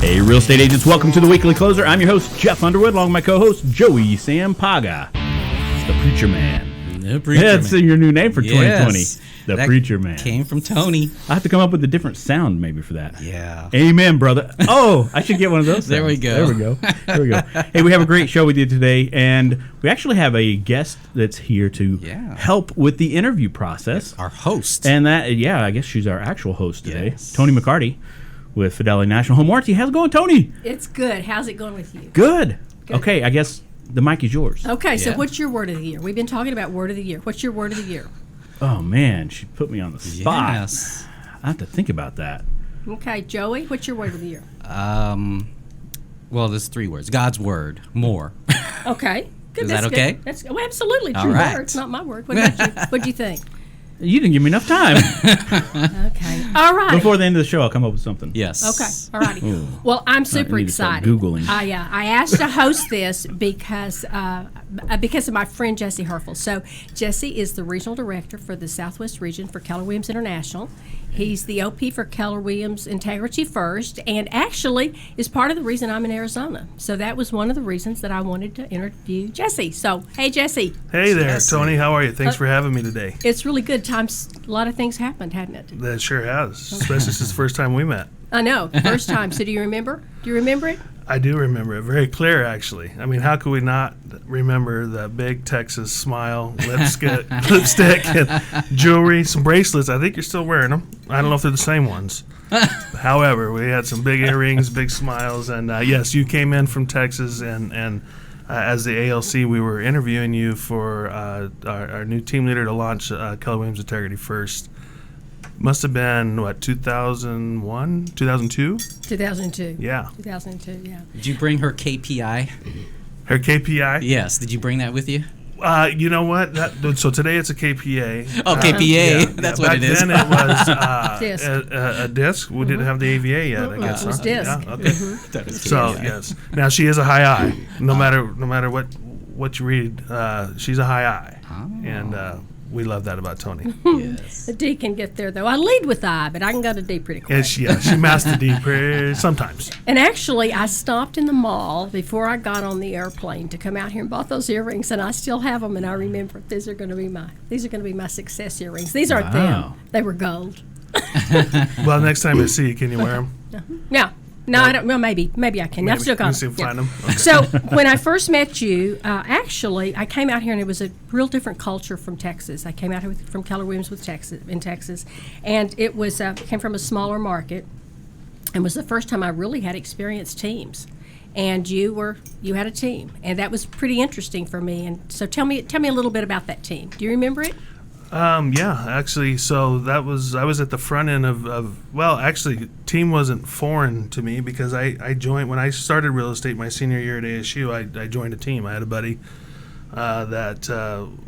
Hey, real estate agents, welcome to the Weekly Closer. I'm your host, Jeff Underwood, along with my co-host, Joey Sampaga. It's the Preacher Man. The Preacher Man. That's your new name for 2020. The that Preacher Man. Came from Tony. I have to come up with a different sound maybe for that. Yeah. Amen, brother. Oh, I should get one of those. There we go. There we go. Hey, we have a great show with you today, and we actually have a guest that's here to help with the interview process. Our host. And that, I guess she's our actual host today. Yes. Toni McCarty with Fidelity National Home Warranty. How's it going, Toni? It's good. How's it going with you? Good. Okay, I guess the mic is yours. Okay, so what's your word of the year? We've been talking about word of the year. What's your word of the year? Oh, man, she put me on the spot. Yes. I have to think about that. Okay, Joey, what's your word of the year? Well, there's 3 words. God's word. More. Okay. Good. Is That's that okay? Good. That's absolutely All true right. word. It's not my word. What about you? What'd you think? You didn't give me enough time. Okay. All right. Before the end of the show, I'll come up with something. Yes. Okay. All righty. Well, I'm super excited. Googling. I asked to host this because of my friend Jesse Herfel. So Jesse is the regional director for the Southwest region for Keller Williams International. He's the OP for Keller Williams Integrity First, and actually is part of the reason I'm in Arizona. So that was one of the reasons that I wanted to interview Jesse. So, hey, Jesse. Hey there, Jesse. Toni. How are you? Thanks for having me today. It's really good. Times a lot of things happened, hadn't it? That sure has, especially since it's the first time we met. I know, first time. So do you remember? Do you remember it? I do remember it very clear, actually. I mean, how could we not remember the big Texas smile, lipstick, and jewelry, some bracelets? I think you're still wearing them. I don't know if they're the same ones. However, we had some big earrings, big smiles, and yes, you came in from Texas, and as the ALC, we were interviewing you for our new team leader to launch Keller Williams Integrity First. Must have been, 2001? 2002? 2002. Yeah. 2002, yeah. Did you bring her KPI? Her KPI? Yes. Did you bring that with you? You know what? So today it's a KPA. Oh, KPA. That's what it is. Back then it was Disc. a disc. We didn't have the AVA yet, I guess. It was disc. Yeah, okay. That is So, yes. Now, she is a high I. No matter what you read, she's a high I. Oh. And we love that about Toni. Yes. The D can get there, though. I lead with I, but I can go to D pretty quick. And she mastered D sometimes. And actually, I stopped in the mall before I got on the airplane to come out here and bought those earrings, and I still have them. And I remember these are going to be my success earrings. These aren't them; they were gold. Well, next time I see you, can you wear them? No, I don't. Well, maybe I can. I've still got them. them. Find them. Okay. So when I first met you, actually, I came out here and it was a real different culture from Texas. I came out here from Keller Williams in Texas, and it was came from a smaller market, and was the first time I really had experienced teams. And you had a team, and that was pretty interesting for me. And so tell me a little bit about that team. Do you remember it? Yeah, actually, so I was at the front end actually, team wasn't foreign to me because I joined, when I started real estate my senior year at ASU, I joined a team. I had a buddy that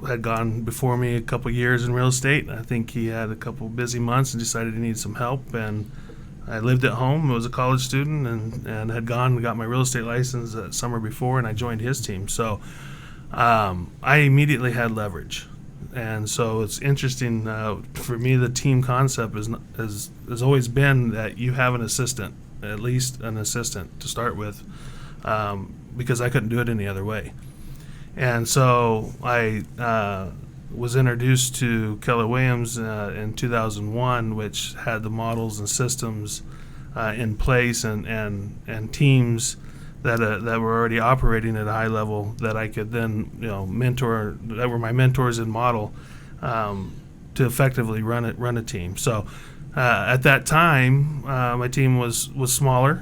had gone before me a couple years in real estate. I think he had a couple busy months and decided he needed some help, and I lived at home. I was a college student and had gone and got my real estate license that summer before, and I joined his team. So I immediately had leverage. And so it's interesting for me. The team concept has always been that you have an assistant, at least an assistant to start with, because I couldn't do it any other way. And so I was introduced to Keller Williams in 2001, which had the models and systems in place and teams that were already operating at a high level that I could then mentor, that were my mentors and model to effectively run a team. So at that time my team was smaller.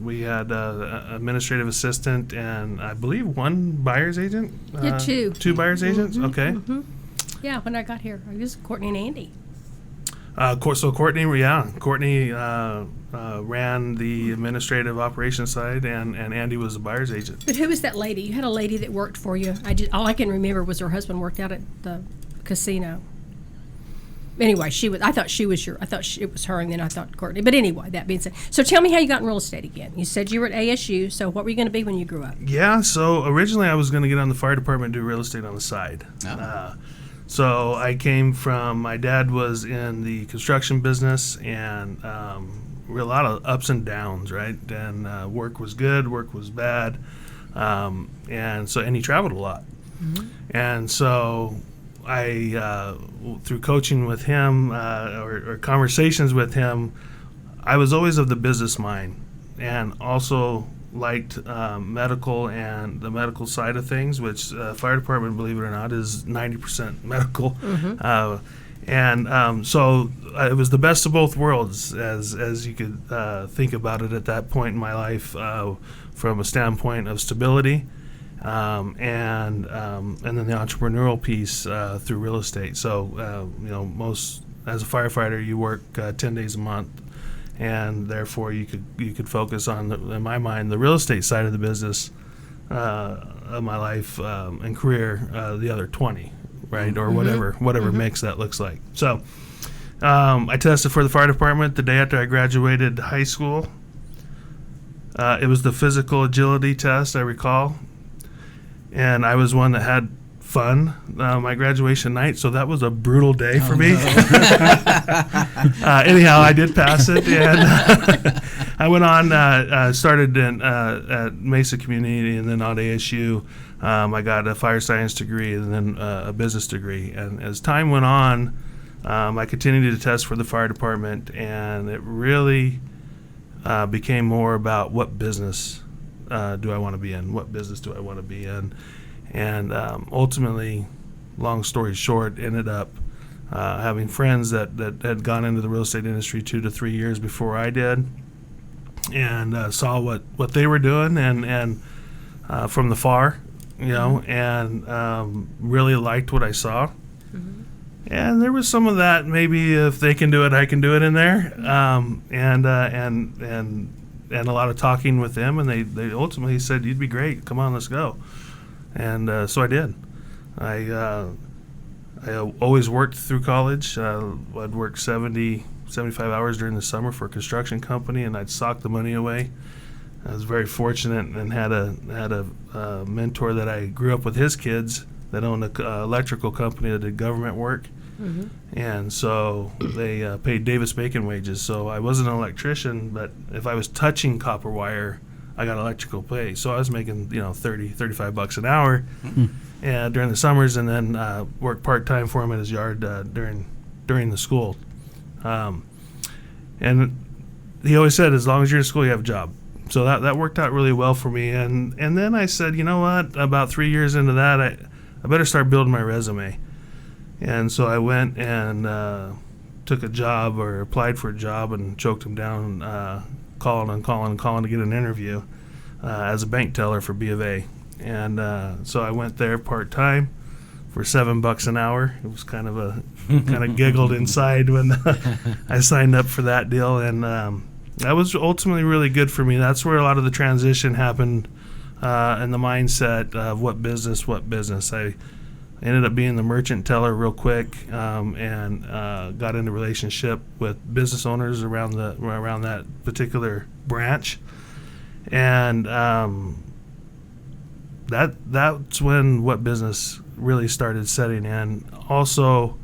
We had an administrative assistant and I believe one buyer's agent. Yeah, two buyer's agents. Okay. Mm-hmm. Yeah, when I got here, it was Courtney and Andy. So Courtney ran the administrative operations side, and Andy was the buyer's agent. But who was that lady? You had a lady that worked for you. All I can remember was her husband worked out at the casino. Anyway, I thought it was her, and then I thought Courtney. But anyway, that being said, so tell me how you got in real estate again. You said you were at ASU. So what were you going to be when you grew up? Yeah. So originally I was going to get on the fire department and do real estate on the side. Oh. So I came from, my dad was in the construction business, and a lot of ups and downs, right? And work was good, work was bad, and he traveled a lot. And so I, through coaching with him or conversations with him, I was always of the business mind, and also liked medical and the medical side of things, which fire department, believe it or not, is 90% medical. So it was the best of both worlds, as you could think about it at that point in my life, from a standpoint of stability, and then the entrepreneurial piece through real estate. So most as a firefighter, you work 10 days a month, and therefore you could focus on, in my mind, the real estate side of the business of my life and career, the other 20. Right, or whatever mix that looks like. So I tested for the fire department the day after I graduated high school. It was the physical agility test, I recall, and I was one that had fun my graduation night, so that was a brutal day for me. Anyhow, I did pass it, and I went on, started at Mesa Community, and then on ASU. I got a fire science degree and then a business degree. And as time went on, I continued to test for the fire department, and it really became more about what business do I want to be in? What business do I want to be in? And ultimately, long story short, ended up having friends that had gone into the real estate industry 2 to 3 years before I did, and saw what they were doing and from the far. And really liked what I saw. And there was some of that, maybe if they can do it, I can do it in there. And a lot of talking with them, and they ultimately said, "You'd be great. Come on, let's go." And so I did. I always worked through college. I'd work 75 hours during the summer for a construction company, and I'd sock the money away. I was very fortunate and had a mentor that I grew up with his kids that owned an electrical company that did government work. And so they paid Davis-Bacon wages. So I wasn't an electrician, but if I was touching copper wire, I got electrical pay. So I was making $35 an hour during the summers, and then worked part-time for him at his yard during the school. And he always said, as long as you're in school, you have a job. So that worked out really well for me. And then I said, you know what, about 3 years into that, I better start building my resume. And so I went and took a job, or applied for a job, and choked him down, calling to get an interview as a bank teller for B of A. And so I went there part-time for $7 an hour. It was kind of giggled inside when I signed up for that deal. And that was ultimately really good for me. That's where a lot of the transition happened in the mindset of what business. I ended up being the merchant teller real quick, and got into relationship with business owners around that particular branch. And that's when what business really started setting in. Also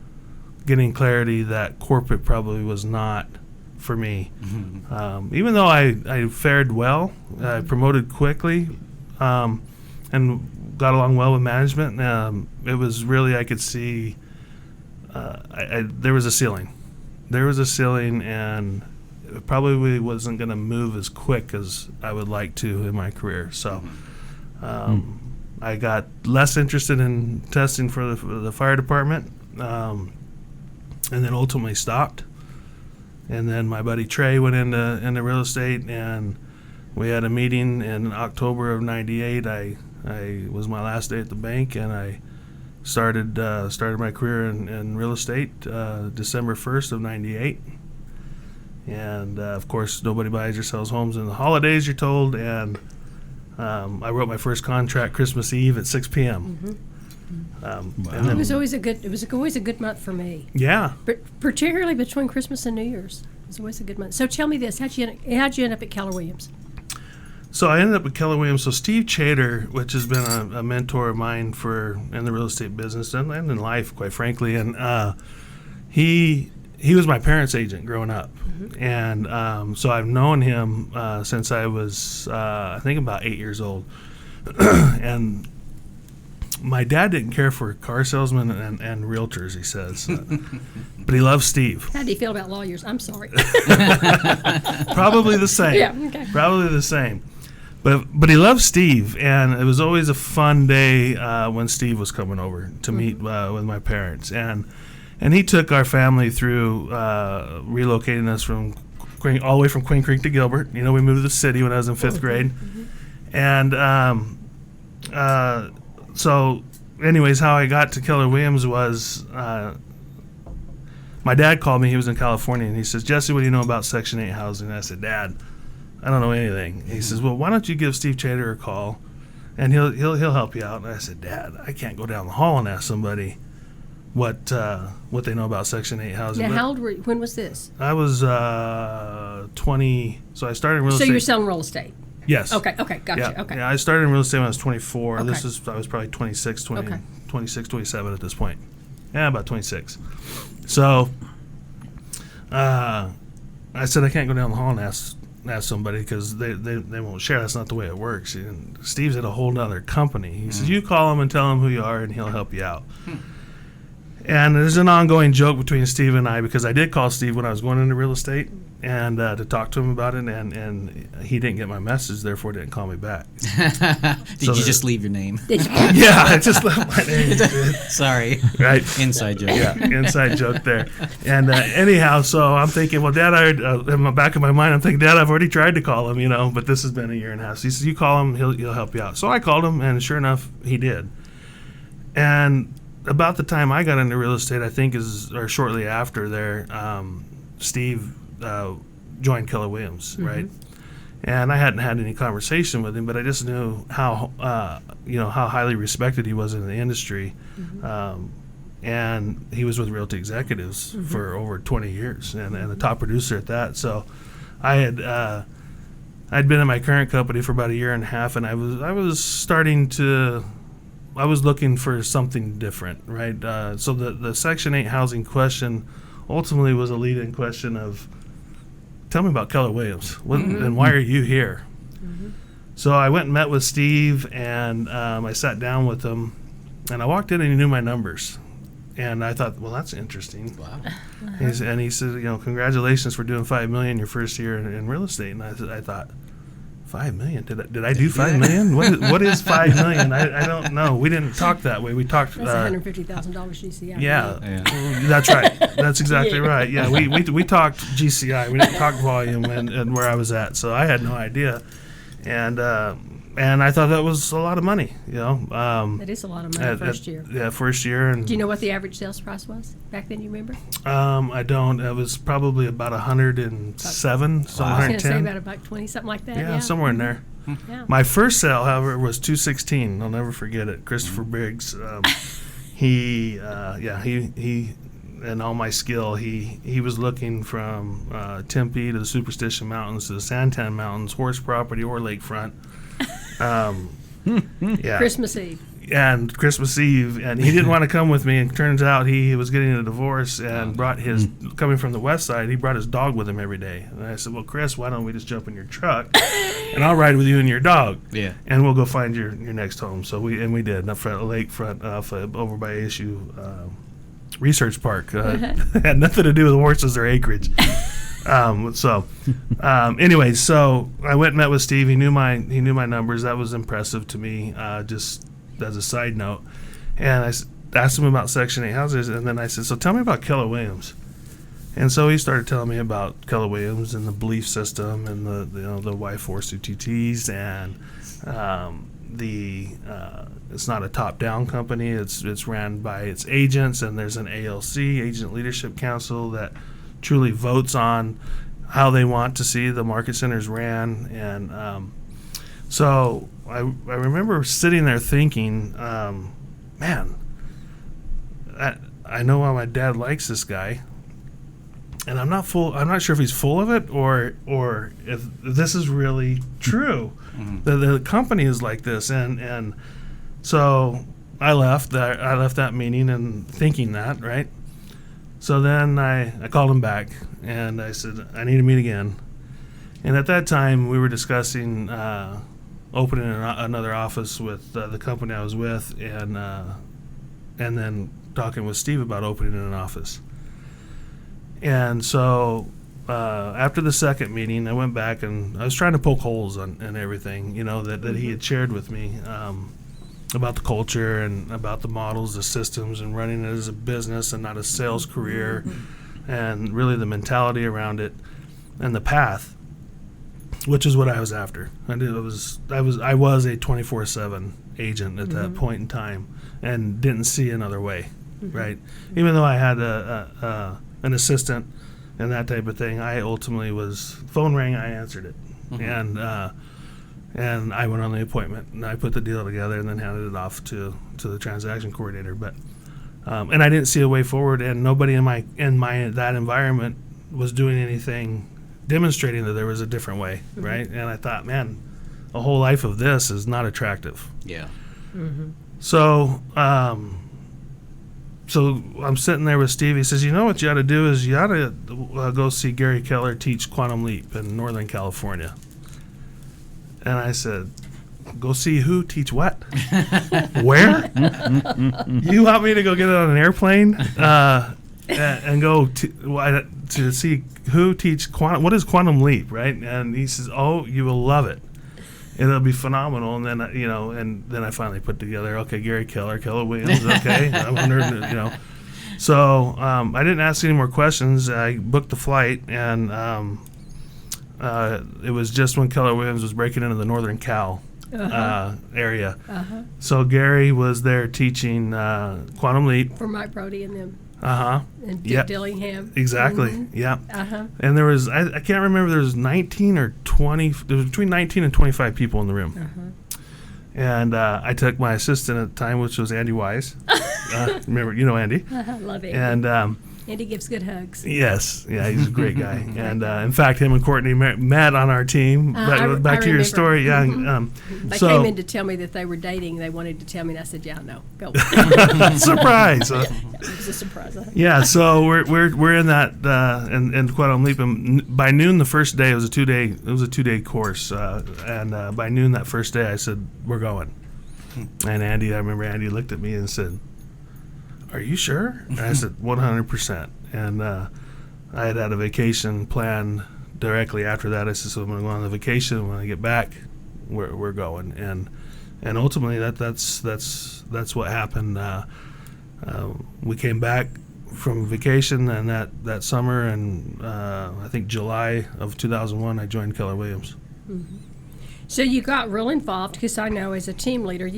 getting clarity that corporate probably was not for me. Even though I fared well, I promoted quickly, and got along well with management. It was really, I could see there was a ceiling. There was a ceiling, and it probably wasn't going to move as quick as I would like to in my career. So I got less interested in testing for the fire department, and then ultimately stopped. And then my buddy Trey went into real estate, and we had a meeting in October of '98. I was my last day at the bank, and I started my career in real estate December 1st of '98. And of course, nobody buys or sells homes in the holidays, you're told. And I wrote my first contract Christmas Eve at 6 p.m. Wow. And then, it was always a good month for me. Yeah. Particularly between Christmas and New Year's. It was always a good month. So tell me this: how'd you end up at Keller Williams? So I ended up at Keller Williams. So Steve Chater, which has been a mentor of mine in the real estate business and in life, quite frankly, and he he was my parents' agent growing up. And so I've known him since I was, I think, about 8 years old. And my dad didn't care for car salesmen and realtors, he says. But he loves Steve. How do you feel about lawyers? I'm sorry. Probably the same. Yeah, okay. Probably the same. But he loves Steve, and it was always a fun day when Steve was coming over to meet with my parents. And he took our family through relocating us from all the way from Queen Creek to Gilbert. You know, we moved to the city when I was in 5th grade. And so anyways, how I got to Keller Williams was my dad called me. He was in California, and he says, "Jesse, what do you know about Section 8 housing?" And I said, "Dad, I don't know anything." He says, "Well, why don't you give Steve Chater a call, and he'll help you out." And I said, "Dad, I can't go down the hall and ask somebody what they know about Section 8 housing." Now, how old were you? When was this? I was 20. So I started in real estate. So you're selling real estate? Yes. Okay, gotcha. Yeah. Okay. Yeah, I started in real estate when I was 24. Okay. I was probably 26, 27 at this point. Yeah, about 26. So I said I can't go down the hall and ask somebody because they won't share. That's not the way it works. And Steve's at a whole nother company. He says, "You call him and tell him who you are, and he'll help you out." And there's an ongoing joke between Steve and I, because I did call Steve when I was going into real estate and to talk to him about it, and he didn't get my message, therefore didn't call me back. Did you just leave your name? Yeah, I just left my name. Sorry. Right. Inside joke. Yeah, inside joke there. And anyhow, so I'm thinking, well, Dad, in the back of my mind, I'm thinking, Dad, I've already tried to call him, but this has been a year and a half. So he says, "You call him, he'll help you out." So I called him, and sure enough, he did. And about the time I got into real estate, I think or shortly after there, Steve joined Keller Williams, right? And I hadn't had any conversation with him, but I just knew how how highly respected he was in the industry. And he was with Realty Executives for over 20 years, and the top producer at that. So I'd been in my current company for about a year and a half, and I was looking for something different, right? So the Section 8 housing question ultimately was a lead-in question of, tell me about Keller Williams, and why are you here? So I went and met with Steve, and I sat down with him, and I walked in, and he knew my numbers. And I thought, well, that's interesting. Wow. And he said, congratulations for doing $5 million your first year in real estate. And I thought, $5 million? Did I do $5 million? What is $5 million? I don't know. We didn't talk that way. We talked. That's $150,000 GCI. Yeah, that's right. That's exactly right. Yeah, we talked GCI. We didn't talk volume and where I was at. So I had no idea, and I thought that was a lot of money. That is a lot of money first year. Yeah, first year. And do you know what the average sales price was back then? You remember? I don't. It was probably about 107, so 110. I was going to say about $120, something like that. Yeah, somewhere in there. Yeah. My first sale, however, was 216. I'll never forget it. Christopher Briggs. He and all my skill, he was looking from Tempe to the Superstition Mountains to the Santan Mountains, horse property or lakefront. Christmas Eve. And Christmas Eve, and he didn't want to come with me. And turns out he was getting a divorce and brought coming from the west side, he brought his dog with him every day. And I said, well, Chris, why don't we just jump in your truck and I'll ride with you and your dog. Yeah. And we'll go find your next home. So we did, up front, a lakefront over by ASU Research Park. Had nothing to do with horses or acreage. Anyway, so I went and met with Steve. He knew my numbers. That was impressive to me. Just as a side note, and I asked him about Section 8 houses, and then I said, "So tell me about Keller Williams." And so he started telling me about Keller Williams and the belief system and the Y4 and it's not a top-down company. It's ran by its agents, and there's an ALC, Agent Leadership Council, that truly votes on how they want to see the market centers ran. And so I remember sitting there thinking, man, I know why my dad likes this guy, and I'm not sure if he's full of it or if this is really true. The company is like this, and so I left that meeting and thinking that, right. So then I called him back, and I said, I need to meet again. And at that time, we were discussing opening another office with the company I was with, and then talking with Steve about opening an office. And so after the second meeting, I went back and I was trying to poke holes in everything, that he had shared with me about the culture and about the models, the systems, and running it as a business and not a sales career, and really the mentality around it and the path, which is what I was after. I was a 24/7 agent at that point in time, and didn't see another way, right? Even though I had an assistant and that type of thing, I ultimately phone rang, I answered it, and I went on the appointment, and I put the deal together, and then handed it off to the transaction coordinator. But and I didn't see a way forward, and nobody in that environment was doing anything demonstrating that there was a different way, right? And I thought, man, a whole life of this is not attractive. Yeah. So so I'm sitting there with Steve. He says, you know what you ought to do is you ought to go see Gary Keller teach Quantum Leap in Northern California. And I said, go see who teach what? Where? You want me to go get it on an airplane and go to see who teach quantum? What is Quantum Leap, right? And he says, oh, you will love it. It'll be phenomenal. And then, and then I finally put together, okay, Gary Keller Williams, okay. I'm under, So I didn't ask any more questions. I booked the flight, and it was just when Keller Williams was breaking into the Northern Cal area. So Gary was there teaching Quantum Leap. For Mike Brody and them. And Yep. Dillingham. Exactly. Yeah. And there was, I can't remember, there was 19 or 20, there was between 19 and 25 people in the room. And I took my assistant at the time, which was Andy Wise. Remember, Andy. Love it. And Andy gives good hugs. yes, yeah, he's a great guy. And in fact, him and Courtney met on our team. Back to your story, yeah. They came in to tell me that they were dating. They wanted to tell me, and I said, "Yeah, no, go." Surprise! It was a surprise. Yeah, so we're in that in Quantum Leap, and by noon the first day, it was a 2-day course, and by noon that first day, I said, "We're going." And I remember Andy looked at me and said, "Are you sure?" And I said, 100%. And I had a vacation planned directly after that. I said, so I'm going to go on the vacation. When I get back, we're going. And ultimately, that's what happened. We came back from vacation, and that summer, and I think July of 2001, I joined Keller Williams. So you got real involved, because I know as a team leader,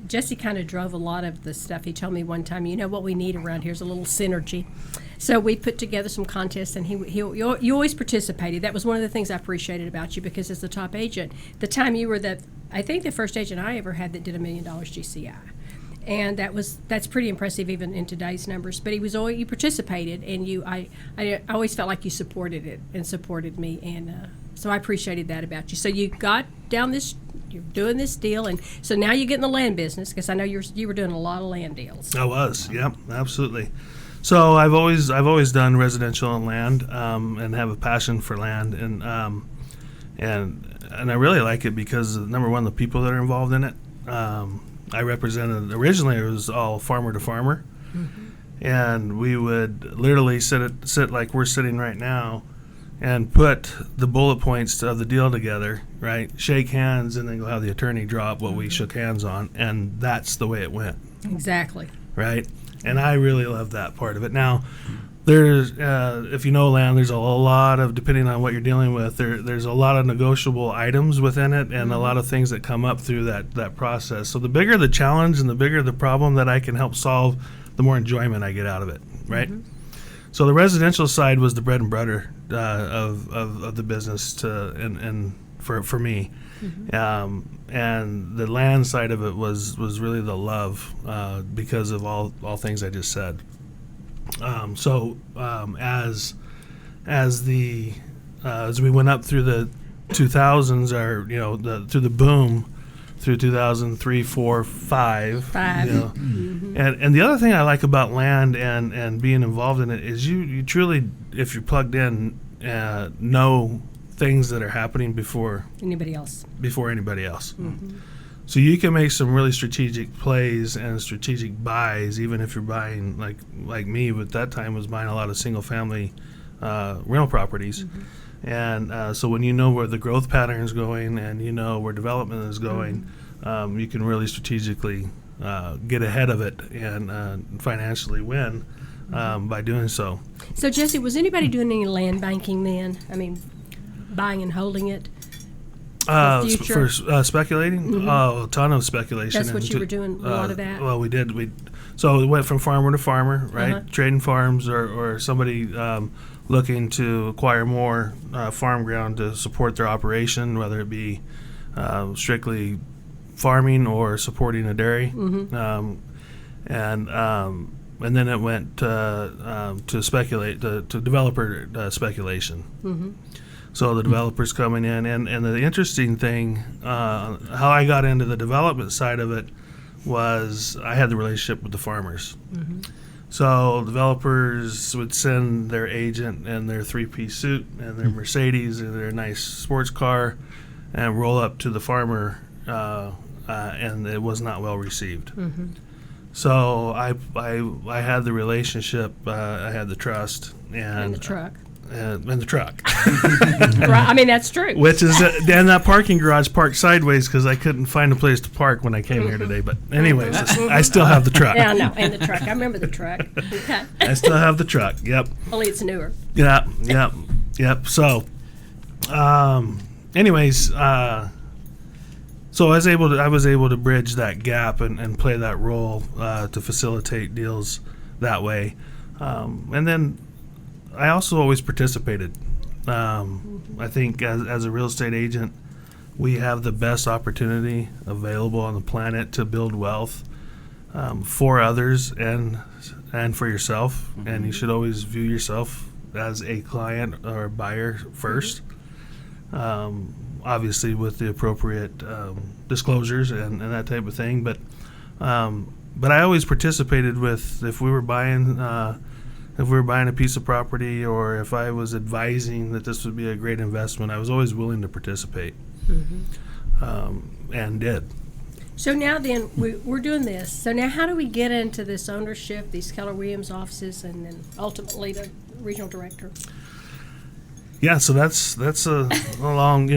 Jesse kind of drove a lot of the stuff. He told me one time, what we need around here is a little synergy. So we put together some contests, and you always participated. That was one of the things I appreciated about you, because as the top agent, the time you were I think the first agent I ever had that did $1 million GCI. And that's pretty impressive even in today's numbers. But you participated, and I always felt like you supported it and supported me, and so I appreciated that about you. So you got down you're doing this deal, and so now you get in the land business, because I know you were doing a lot of land deals. I was, yep, absolutely. So I've always done residential and land, and have a passion for land, and I really like it because number one, the people that are involved in it. I represented, originally it was all farmer to farmer, and we would literally sit like we're sitting right now, and put the bullet points of the deal together, right? Shake hands, and then go have the attorney drop what we shook hands on, and that's the way it went. Exactly. Right? And I really love that part of it. Now, there's, if you know land, there's a lot of, depending on what you're dealing with, there's a lot of negotiable items within it, and a lot of things that come up through that process. So the bigger the challenge and the bigger the problem that I can help solve, the more enjoyment I get out of it, right? So the residential side was the bread and butter of the business and for me, and the land side of it was really the love because of all things I just said. As we went up through the 2000s, through the boom, through 2003, 4, 5. 5. You know. And the other thing I like about land and being involved in it is you truly, if you're plugged in, know things that are happening before Anybody else? anybody else. So you can make some really strategic plays and strategic buys, even if you're buying like me. At that time, was buying a lot of single family rental properties. And so when you know where the growth pattern is going and you know where development is going, you can really strategically get ahead of it and financially win by doing so. So, Jesse, was anybody doing any land banking then? I mean, buying and holding it? For speculating? Oh, a ton of speculation. That's what you were doing, a lot of that? Well, we did. So it went from farmer to farmer, right? Trading farms or somebody looking to acquire more farm ground to support their operation, whether it be strictly farming or supporting a dairy. And then it went to speculate, to developer speculation. So the developers coming in, and the interesting thing, how I got into the development side of it was I had the relationship with the farmers. So developers would send their agent and their 3-piece suit and their Mercedes and their nice sports car and roll up to the farmer, and it was not well received. So I had the relationship, I had the trust, And the truck. And the truck. Right. I mean, that's true. Which is, and that parking garage parked sideways because I couldn't find a place to park when I came here today. But anyways, I still have the truck. Yeah, I know. And the truck. I remember the truck. Okay. I still have the truck. Yep. Only it's newer. Yep. So, anyways, so I was able to bridge that gap and play that role to facilitate deals that way, and then I also always participated. I think as a real estate agent, we have the best opportunity available on the planet to build wealth for others and for yourself. And you should always view yourself as a client or a buyer first, obviously with the appropriate disclosures and that type of thing. But I always participated with, if we were buying a piece of property, or if I was advising that this would be a great investment, I was always willing to participate, and did. So now then, we're doing this. So now how do we get into this ownership, these Keller Williams offices, and then ultimately the regional director? Yeah, so that's a long,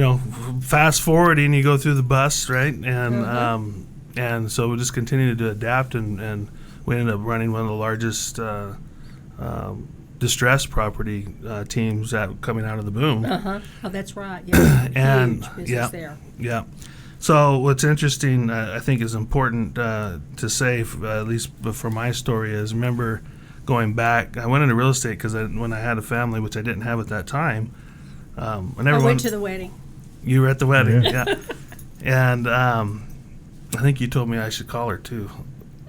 fast forwarding, you go through the bus, right? And so we just continued to adapt, and we ended up running one of the largest distressed property teams coming out of the boom. Oh, that's right. Yeah. And huge business there. Yeah. So what's interesting, I think, is important to say, at least for my story, is remember going back. I went into real estate because when I had a family, which I didn't have at that time, I went to the wedding. You were at the wedding, yeah. And I think you told me I should call her too.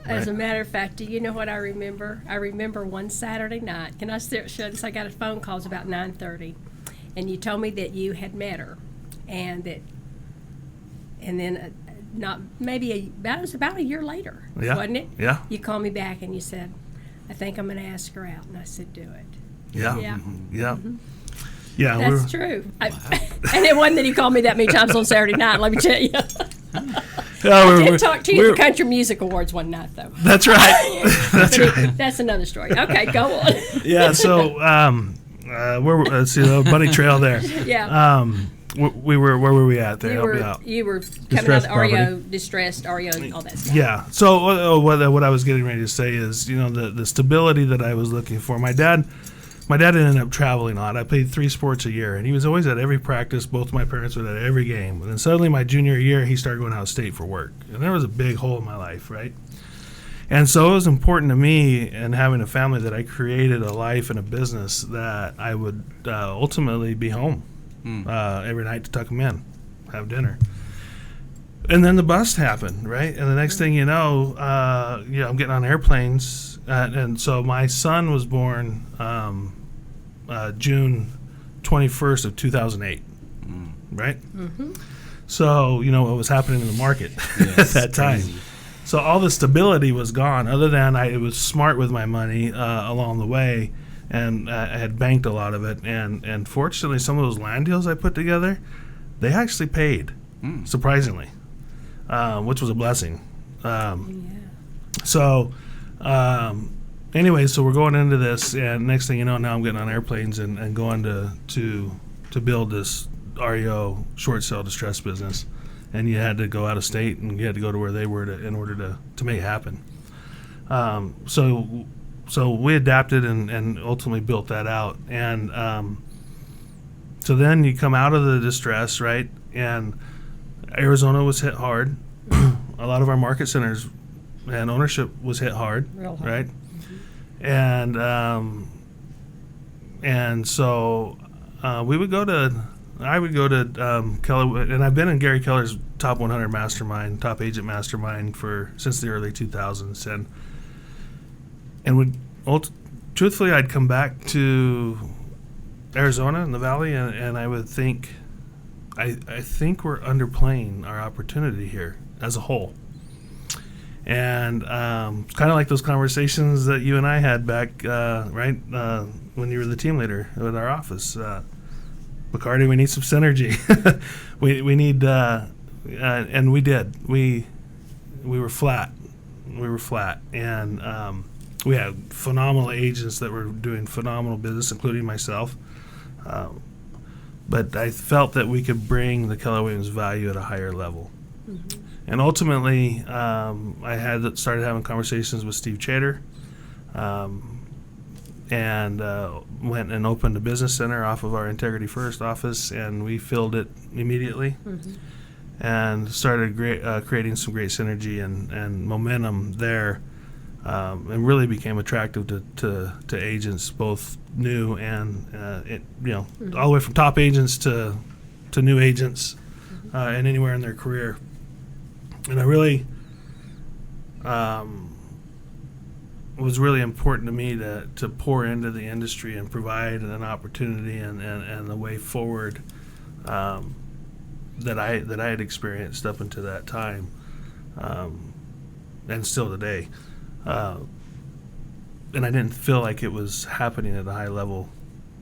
As a matter of fact, do you know what I remember? I remember one Saturday night. Can I show this? I got a phone call. It was about 9:30, and you told me that you had met her, and then it was about a year later, wasn't it? Yeah. You called me back and you said, "I think I'm going to ask her out," and I said, "Do it." Yeah. Yeah. Yeah. Yeah. That's true. And it wasn't that he called me that many times on Saturday night. Let me tell you. I did talk to you at the Country Music Awards one night, though. That's right. That's right. That's another story. Okay, go on. Yeah. So, let's see, Bunny Trail there. Yeah. Where were we at there? You were coming out of the REO, distressed REO, and all that stuff. Yeah. So what I was getting ready to say is, the stability that I was looking for. My dad ended up traveling a lot. I played 3 sports a year, and he was always at every practice. Both my parents were at every game. And then suddenly my junior year, he started going out of state for work. And there was a big hole in my life, right? And so it was important to me, and having a family, that I created a life and a business that I would ultimately be home every night to tuck them in, have dinner. And then the bust happened, right? And the next thing you know, I'm getting on airplanes. And so my son was born June 21st of 2008, right? So, what was happening in the market at that time. Crazy. So all the stability was gone, other than I was smart with my money along the way, and I had banked a lot of it. And fortunately, some of those land deals I put together, they actually paid, surprisingly, which was a blessing. So anyway, so we're going into this, and next thing you know, now I'm getting on airplanes and going to build this REO short sale distress business. And you had to go out of state, and you had to go to where they were in order to make it happen. So we adapted and ultimately built that out. And so then you come out of the distress, right? And Arizona was hit hard. A lot of our market centers and ownership was hit hard, Real hard. right? And so we would go to. I would go to Keller, and I've been in Gary Keller's top 100 mastermind, top agent mastermind since the early 2000s, truthfully, I'd come back to Arizona in the Valley, and I would think, I think we're underplaying our opportunity here as a whole. And it's kind of like those conversations that you and I had back, right, when you were the team leader at our office. McCarty, we need some synergy. we need, and we did. We were flat. And we had phenomenal agents that were doing phenomenal business, including myself. But I felt that we could bring the Keller Williams value at a higher level. Mm-hmm. And ultimately, I started having conversations with Steve Chater, and went and opened a business center off of our Integrity First office, and we filled it immediately. Mm-hmm. And started creating some great synergy and momentum there, and really became attractive to agents, both new and mm-hmm. all the way from top agents to new agents, mm-hmm. And anywhere in their career. And I really was really important to me to pour into the industry and provide an opportunity and the way forward that I had experienced up until that time, and still today. And I didn't feel like it was happening at a high level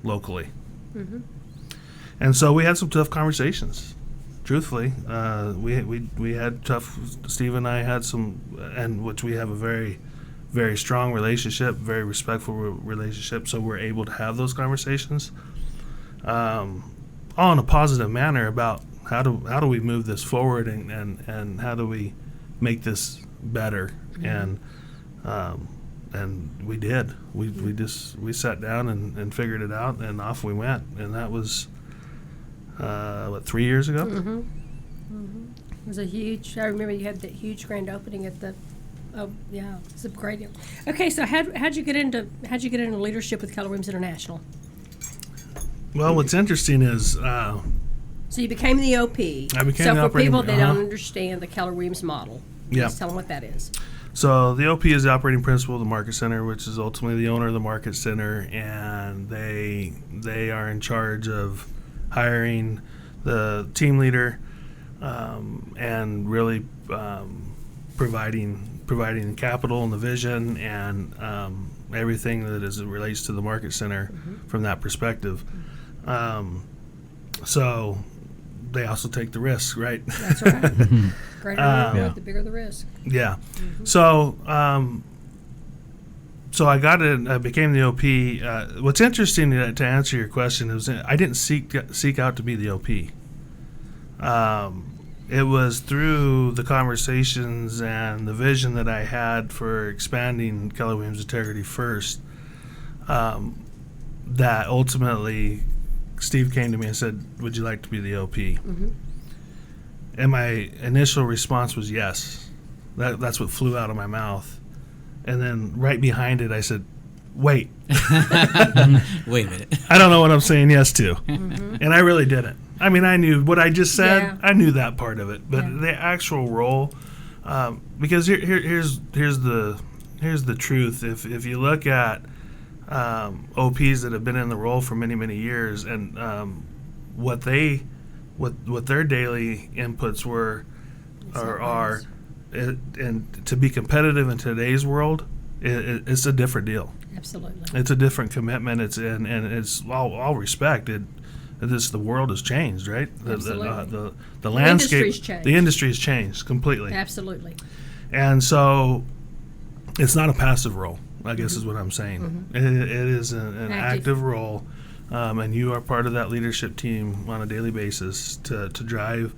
locally. Mm-hmm. And so we had some tough conversations. Truthfully, we had tough. Steve and I had some, and which we have a very, very strong relationship, very respectful relationship. So we're able to have those conversations, all in a positive manner about how do we move this forward and how do we make this better. Mm-hmm. And we did. We sat down and figured it out, and off we went. And that was 3 years ago. Mm-hmm. Mm-hmm. It was a huge. I remember you had that huge grand opening at the. Oh yeah, it's a great deal. Okay, so how'd you get into leadership with Keller Williams International? Well, what's interesting is. So you became the OP. I became so the for operating. people that don't understand the Keller Williams model, just tell them what that is. So the OP is the operating principal of the market center, which is ultimately the owner of the market center, and they are in charge of hiring the team leader, and really providing the capital and the vision and everything that relates to the market center. Mm-hmm. From that perspective. So they also take the risk, right? That's right. Greater the reward, the bigger the risk. Yeah. Mm-hmm. So so I became the OP. What's interesting to answer your question is I didn't seek out to be the OP. It was through the conversations and the vision that I had for expanding Keller Williams Integrity First, that ultimately Steve came to me and said, "Would you like to be the OP?" Mm-hmm. And my initial response was yes. That's what flew out of my mouth. And then right behind it, I said, "Wait." Wait a minute. I don't know what I'm saying yes to. Mm-hmm. And I really didn't. I mean, I knew what I just said. Yeah. I knew that part of it. But the actual role, because here's the truth. If you look at OPs that have been in the role for many, many years and what they what their daily inputs were or are, and to be competitive in today's world, it's a different deal. Absolutely. It's a different commitment. And it's all respect. The world has changed, right? Absolutely. The landscape, industry's changed. the industry has changed completely. Absolutely. And so, it's not a passive role, I guess is what I'm saying. It is an active role, and you are part of that leadership team on a daily basis to drive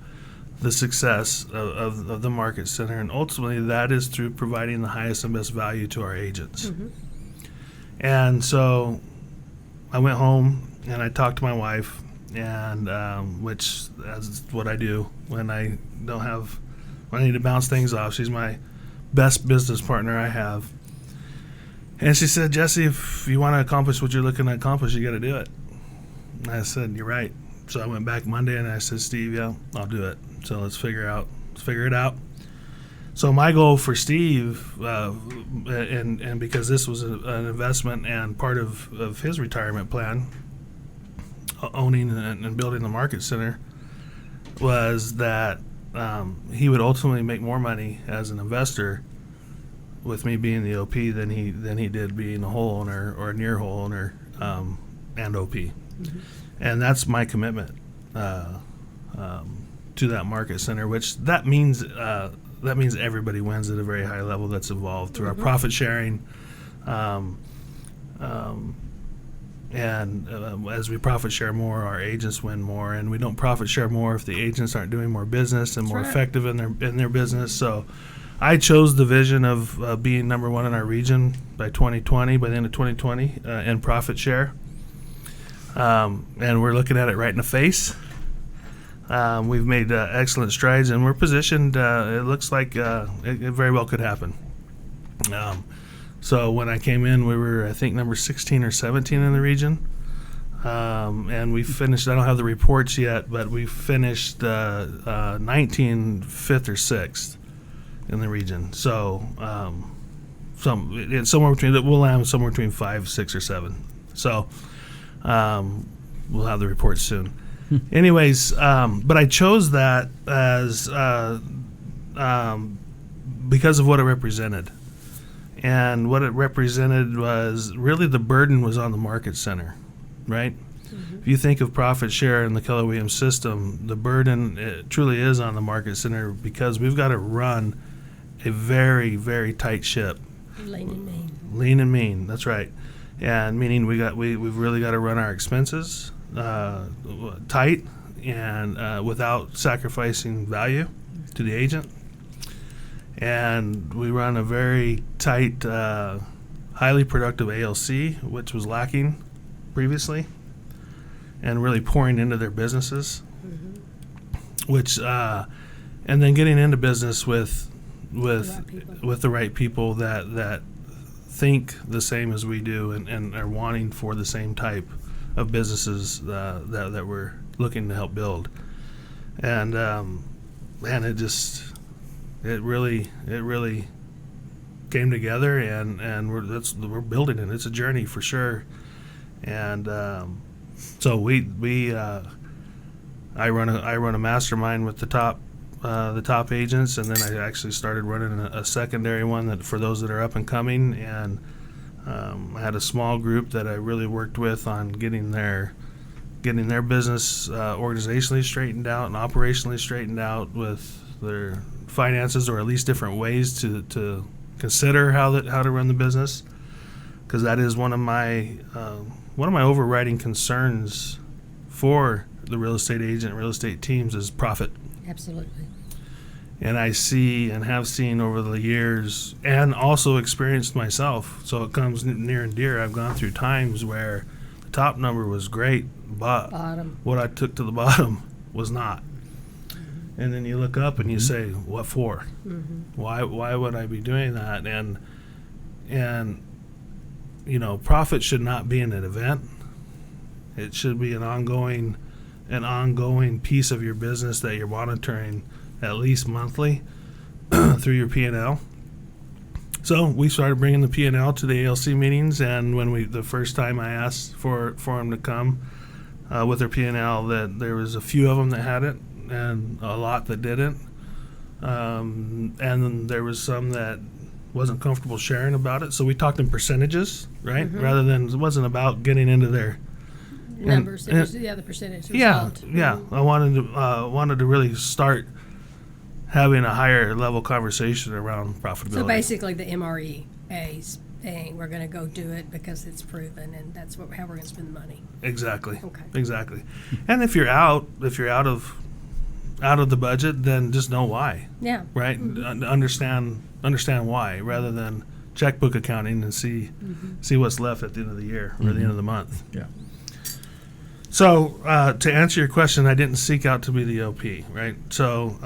the success of the market center, and ultimately that is through providing the highest and best value to our agents. And so I went home and I talked to my wife, and which is what I do when I need to bounce things off. She's my best business partner I have. And she said, Jesse, if you want to accomplish what you're looking to accomplish, you got to do it. And I said, you're right. So I went back Monday and I said, Steve, yeah, I'll do it. So let's figure it out. So my goal for Steve, and because this was an investment and part of his retirement plan, owning and building the market center, was that he would ultimately make more money as an investor with me being the OP than he did being a whole owner or a near whole owner and OP. And that's my commitment to that market center, which that means everybody wins at a very high level. That's involved through our profit sharing, and as we profit share more, our agents win more, and we don't profit share more if the agents aren't doing more business and more effective in their business. So I chose the vision of being number one in our region by the end of 2020, in profit share. And we're looking at it right in the face. We've made excellent strides, and we're positioned. It looks like it very well could happen. So when I came in, we were, I think, number 16 or 17 in the region. And we finished, I don't have the reports yet, but we finished 19, 5th or 6th in the region. So it's somewhere between, we'll land somewhere between 5, 6, or 7. So we'll have the report soon. Anyways, but I chose that as because of what it represented. And what it represented was really the burden was on the market center, right? If you think of profit share in the Keller Williams system, the burden it truly is on the market center because we've got to run a very, very tight ship. Lean and mean. Lean and mean, that's right. And meaning we've really got to run our expenses tight and without sacrificing value to the agent. And we run a very tight, highly productive ALC, which was lacking previously, and really pouring into their businesses, which, and then getting into business with the right people that think the same as we do and are wanting for the same type of businesses that we're looking to help build. And man, it really came together, and we're building it. It's a journey for sure. And so I run a mastermind with the top agents, and then I actually started running a secondary one that for those that are up and coming. And I had a small group that I really worked with on getting their business organizationally straightened out and operationally straightened out with their finances, or at least different ways to consider how to run the business, because that is one of my overriding concerns for the real estate agent, real estate teams, is profit. Absolutely. And I see and have seen over the years, and also experienced myself, so it comes near and dear. I've gone through times where the top number was great, but what I took to the bottom was not. And then you look up and you say, what for? Why would I be doing that? And profit should not be an event. It should be an ongoing piece of your business that you're monitoring at least monthly through your P&L. So we started bringing the P&L to the ALC meetings, and when the first time I asked for him to come, with their P&L, that there was a few of them that had it and a lot that didn't. And then there was some that wasn't comfortable sharing about it. So we talked in percentages, right? Rather than, it wasn't about getting into their Numbers. It was the other percentage. Yeah, result. yeah. I wanted to really start having a higher level conversation around profitability. So basically, the MREA's thing, we're going to go do it because it's proven, and that's how we're going to spend the money. Exactly. Okay. Exactly. And if you're out of the budget, then just know why. Yeah. Right. Understand why, rather than checkbook accounting and see what's left at the end of the year or the end of the month. Yeah. So to answer your question, I didn't seek out to be the OP, right? So,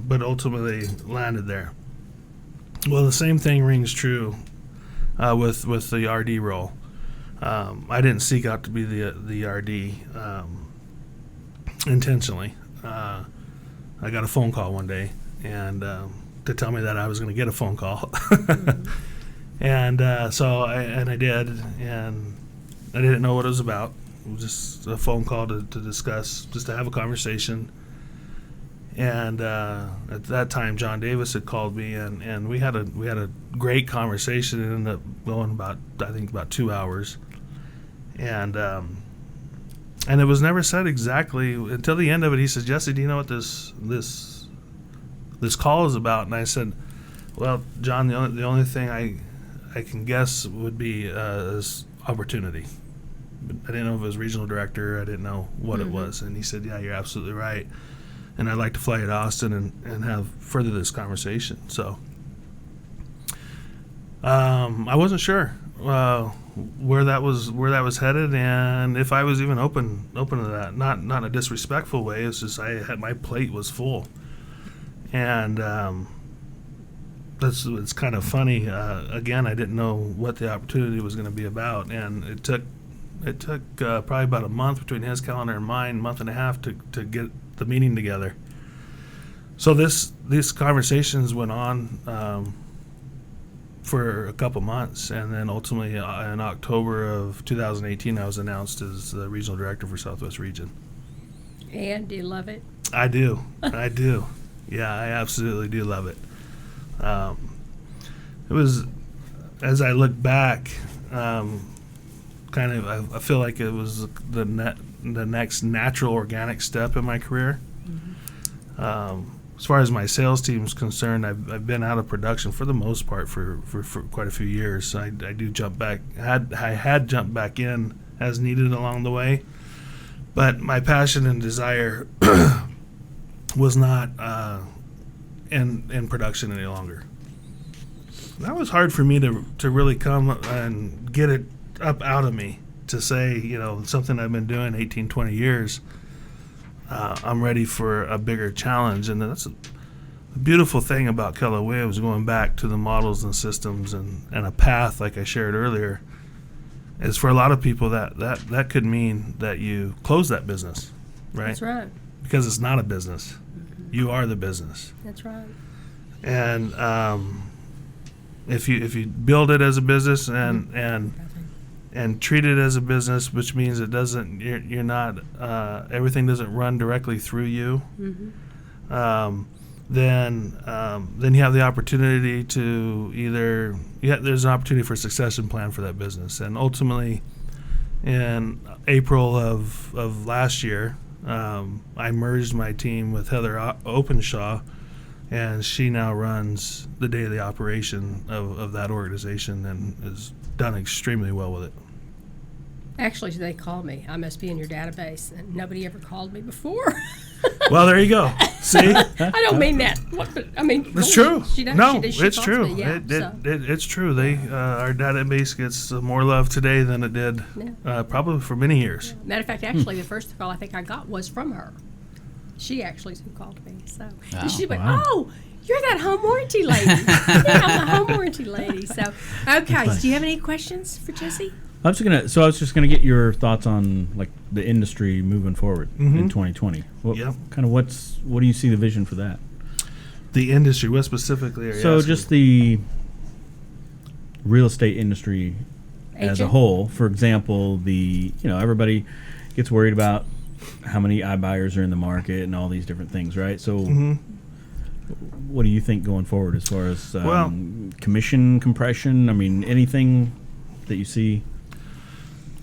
but ultimately landed there. Well, the same thing rings true with the RD role. I didn't seek out to be the RD intentionally. I got a phone call one day, and to tell me that I was going to get a phone call, and so I did, and I didn't know what it was about. It was just a phone call to discuss, just to have a conversation. And at that time, John Davis had called me, and we had a great conversation. It ended up going about 2 hours, and it was never said exactly until the end of it. He said, "Jesse, do you know what this call is about?" And I said, "Well, John, the only thing I can guess would be is opportunity. I didn't know if it was regional director. I didn't know what it was." And he said, "Yeah, you're absolutely right. And I'd like to fly to Austin and have further this conversation." So I wasn't sure where that was headed, and if I was even open to that. Not in a disrespectful way. It's just my plate was full, and it's kind of funny. Again, I didn't know what the opportunity was going to be about, and it took probably about a month between his calendar and mine, month and a half to get the meeting together. So these conversations went on for a couple months, and then ultimately in October of 2018, I was announced as the regional director for Southwest Region. And do you love it? I do. I do. Yeah, I absolutely do love it. It was, as I look back, I feel like it was the next natural organic step in my career. As far as my sales team is concerned, I've been out of production for the most part for quite a few years. I do jump back. I had jumped back in as needed along the way, but my passion and desire was not in production any longer. That was hard for me to really come and get it up out of me to say, something I've been doing 18, 20 years. I'm ready for a bigger challenge. And that's a beautiful thing about Keller Williams, going back to the models and systems and a path like I shared earlier, is for a lot of people that could mean that you close that business, right? That's right. Because it's not a business. You are the business. That's right. And if you build it as a business and treat it as a business, which means it doesn't, you're not, everything doesn't run directly through you, then you have the opportunity to there's an opportunity for a succession plan for that business. And ultimately, in April of last year, I merged my team with Heather Openshaw, and she now runs the daily operation of that organization and has done extremely well with it. Actually, they call me. I must be in your database, and nobody ever called me before. Well, there you go. See? I don't mean that. I mean, it's true. She does. No, she it's calls true. Me, yeah, it's true. Our database gets more love today than it did probably for many years. Yeah. Matter of fact, actually, the first call I think I got was from her. She actually called me. So and she went, "Oh, you're that home warranty lady." Yeah, I'm the home warranty lady. So, okay. So do you have any questions for Jesse? I was just gonna get your thoughts on like the industry moving forward in 2020. What do you see the vision for that? The industry, what specifically are you asking? Just the real estate industry as a whole. For example, everybody gets worried about how many iBuyers are in the market and all these different things, right? So, what do you think going forward as far as commission compression? I mean, anything that you see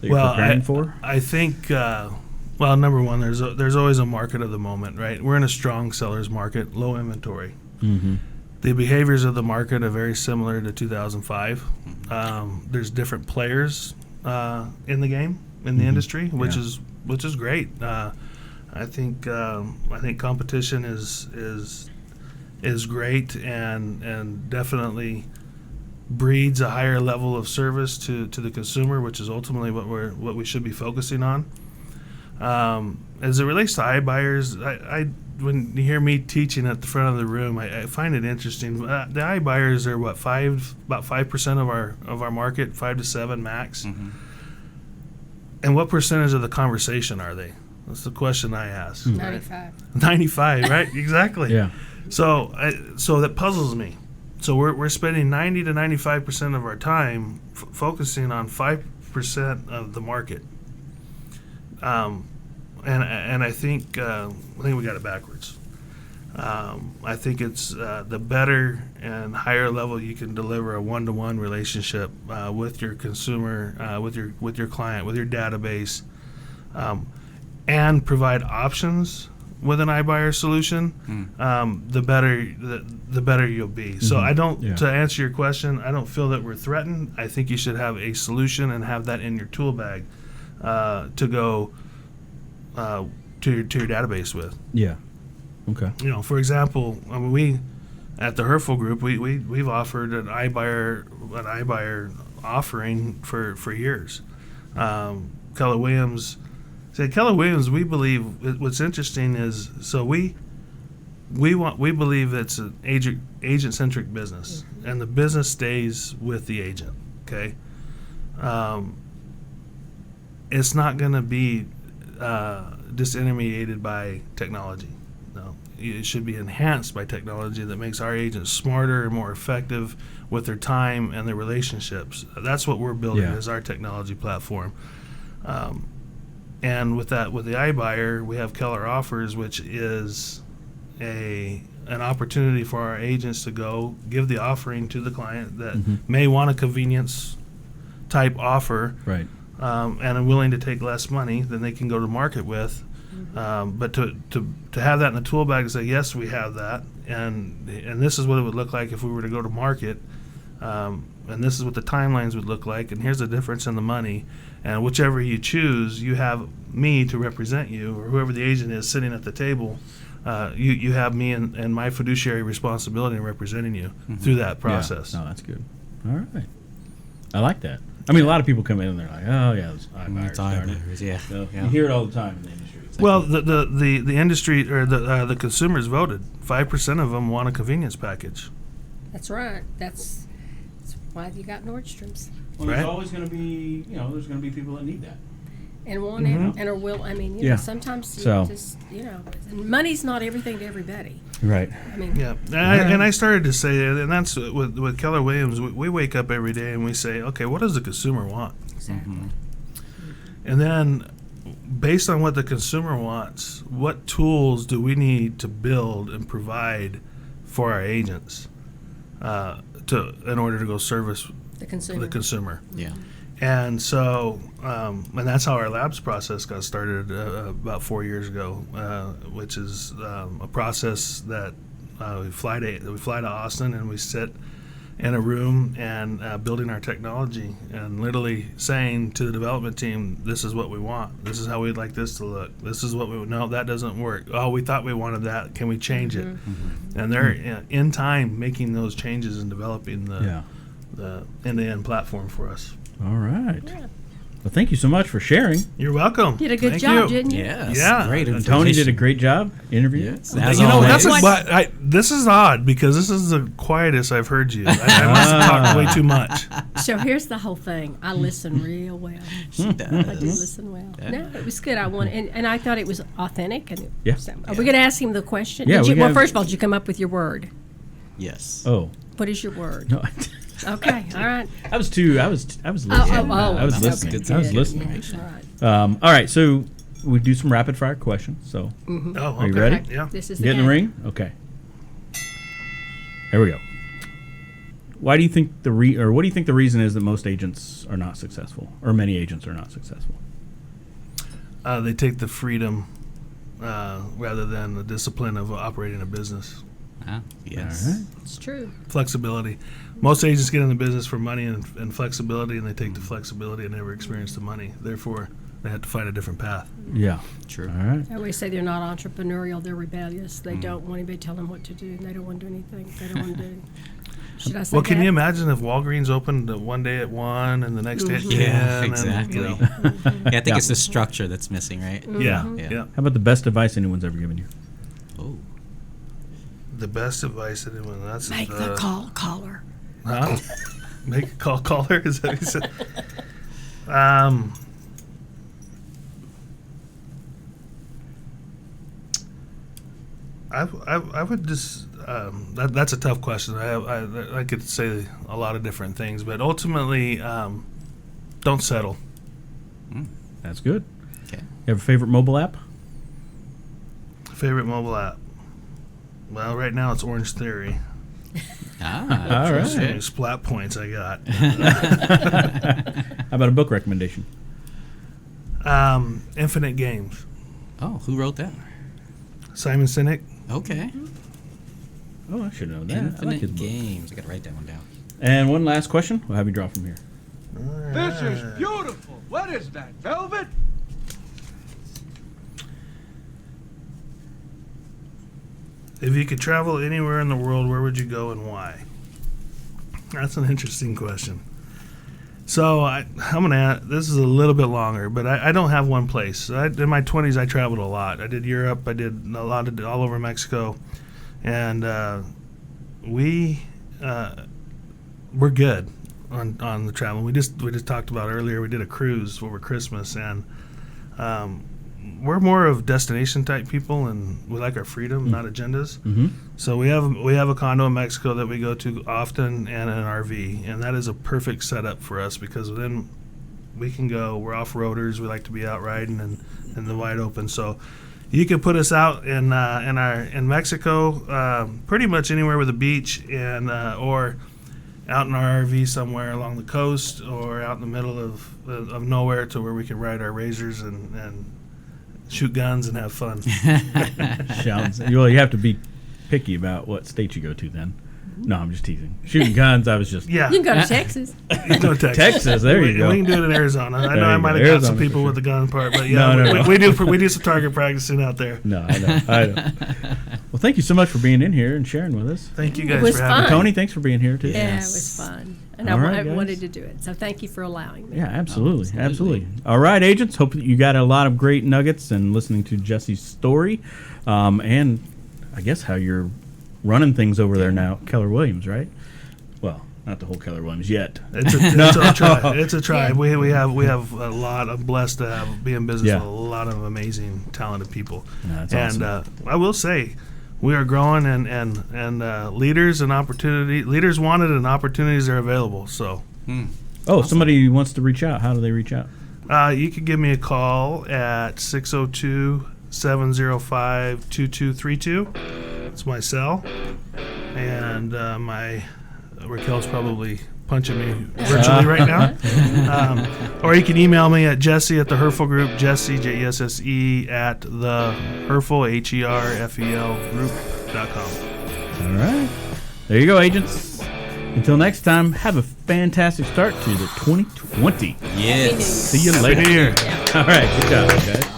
that you're preparing for? I think, number one, there's always a market of the moment, right? We're in a strong seller's market, low inventory. Mm-hmm. The behaviors of the market are very similar to 2005. There's different players in the game, in the industry, which is great. I think competition is great and definitely breeds a higher level of service to the consumer, which is ultimately what we should be focusing on. As it relates to iBuyers, I when you hear me teaching at the front of the room, I find it interesting. The iBuyers are about 5% of our market, 5 to 7 max. Mm-hmm. And what percentage of the conversation are they? That's the question I ask. 95. 95, right? Exactly. Yeah. So that puzzles me. So we're spending 90 to 95% of our time focusing on 5% of the market. And I think we got it backwards. I think it's the better and higher level you can deliver a one-to-one relationship with your consumer, with your client, with your database, and provide options with an iBuyer solution. The better you'll be. So I don't. To answer your question, I don't feel that we're threatened. I think you should have a solution and have that in your tool bag to go to your database with. Yeah. Okay. For example, I mean, we at the Herfel Group, we've offered an iBuyer offering for years. Keller Williams. We believe what's interesting is we believe it's an agent centric business, and the business stays with the agent. Okay. It's not going to be disintermediated by technology. No, it should be enhanced by technology that makes our agents smarter and more effective with their time and their relationships. That's what we're building as our technology platform. And with the iBuyer, we have Keller Offers, which is an opportunity for our agents to go give the offering to the client that may want a convenience type offer, right? And are willing to take less money than they can go to market with. But to have that in the tool bag to say, yes, we have that, and this is what it would look like if we were to go to market, and this is what the timelines would look like, and here's the difference in the money, and whichever you choose, you have me to represent you, or whoever the agent is sitting at the table. You have me and my fiduciary responsibility in representing you through that process. Yeah. No, that's good. All right. I like that. I mean, a lot of people come in and they're like, "Oh yeah, it's iBuyers." Yeah. So you hear it all the time in the industry. Well, the industry or the consumers voted. 5% of them want a convenience package. That's right. That's why you got Nordstrom's. Well, there's always going to be, there's going to be people that need that. And want it, and are will. I mean, sometimes money's not everything to everybody. Right. I mean, yeah. And I started to say, and that's with Keller Williams. We wake up every day and we say, okay, what does the consumer want? Exactly. And then, based on what the consumer wants, what tools do we need to build and provide for our agents in order to go service the consumer? Yeah. And so, and that's how our labs process got started about 4 years ago, which is a process that we fly to Austin and we sit in a room and building our technology and literally saying to the development team, this is what we want. This is how we'd like this to look. This is what no, that doesn't work. Oh, we thought we wanted that. Can we change it? And they're in time making those changes and developing the end-to-end platform for us. All right. Yeah. Well, thank you so much for sharing. You're welcome. Did a good job, didn't you? Yes. Yeah. Great. Tony did a great job interviewing. Yes. This is odd because this is the quietest I've heard you. I must have talked way too much. So here's the whole thing. I listen real well. She does. I do listen well. Yeah. No, it was good. And I thought it was authentic. And are we going to ask him the question? Yeah. First of all, did you come up with your word? Yes. Oh. What is your word? No. Okay, all right. I was listening. I was I was listening. Yeah, All right. So we do some rapid fire questions. So, Oh, are you okay. ready? Yeah. This is the Get in the game. ring? Okay. Here we go. Why do you think what do you think the reason is that most agents are not successful, or many agents are not successful? They take the freedom rather than the discipline of operating a business. Yes. All right. It's true. Flexibility. Most agents get in the business for money and flexibility, and they take the flexibility and never experience the money. Therefore, they have to find a different path. Yeah. True. All right. I always say they're not entrepreneurial, they're rebellious. They don't want anybody to tell them what to do, and they don't want to do anything they don't want to do. Should I say Well, can that? you imagine if Walgreens opened one day at 1 and the next day at 10? Yeah, and, exactly. you know. Yeah, I think it's the structure that's missing, right? Yeah, Yeah. yeah. How about the best advice anyone's ever given you? Oh. The best advice that anyone, that's Make the call caller. Huh? Make a caller? Is that what you said? I would just that's a tough question. I could say a lot of different things, but ultimately, don't settle. That's good. Okay. You have a favorite mobile app? Favorite mobile app? Well, right now it's Orange Theory. All right. So many splat points I got. How about a book recommendation? Infinite Games. Oh, who wrote that? Simon Sinek. Okay. Oh, I should know that. I like Infinite his book. Games. I got to write that one down. And one last question. We'll have you draw from here. This is beautiful. What is that, velvet? If you could travel anywhere in the world, where would you go and why? That's an interesting question. So I'm gonna. This is a little bit longer, but I don't have one place. In my 20s, I traveled a lot. I did Europe. I did a lot of all over Mexico, and we're good on the travel. We just talked about earlier. We did a cruise over Christmas, and we're more of destination type people, and we like our freedom, not agendas. Mm-hmm. So we have a condo in Mexico that we go to often, and an RV, and that is a perfect setup for us because then we can go. We're off-roaders. We like to be out riding and in the wide open. So you can put us out in Mexico, pretty much anywhere with a beach, and or out in our RV somewhere along the coast, or out in the middle of nowhere to where we can ride our razors and shoot guns and have fun. Well, you have to be picky about what state you go to then. No, I'm just teasing. Shooting guns, I was just... Yeah. You can go to Texas. You can go to Texas. Texas, there you go. We can do it in Arizona. I There know I you might go. have got some Arizona people for with the gun part, but yeah, No. we do some target practicing out there. No, I know. Well, thank you so much for being in here and sharing with us. Thank you It guys was for having fun. me. Tony, thanks for being here, too. Yeah, it was fun. And All right, I guys. wanted to do it. So thank you for allowing me. Yeah, absolutely. Absolutely. All right, agents. Hope that you got a lot of great nuggets and listening to Jesse's story, and I guess how you're running things over there now, Keller Williams, right? Well, not the whole Keller Williams yet. It's a try. It's a try. Yeah. We have a lot. I'm blessed to be in business Yeah. with a lot of amazing, talented people. No, that's and awesome. I will say, we are growing, and leaders and leaders wanted, and opportunities are available. So Oh, somebody wants to reach out. How do they reach out? you can give me a call at 602-705-2232. It's my cell, and Raquel's probably punching me virtually right now. Or you can email me at Jesse at the Herfel Group, Jesse, Jesse, at the Herfel, HERFEL group.com. All right. There you go, agents. Until next time, have a fantastic start to the 2020. Yes. See you Happy later. New Year. All right. Good job, guys.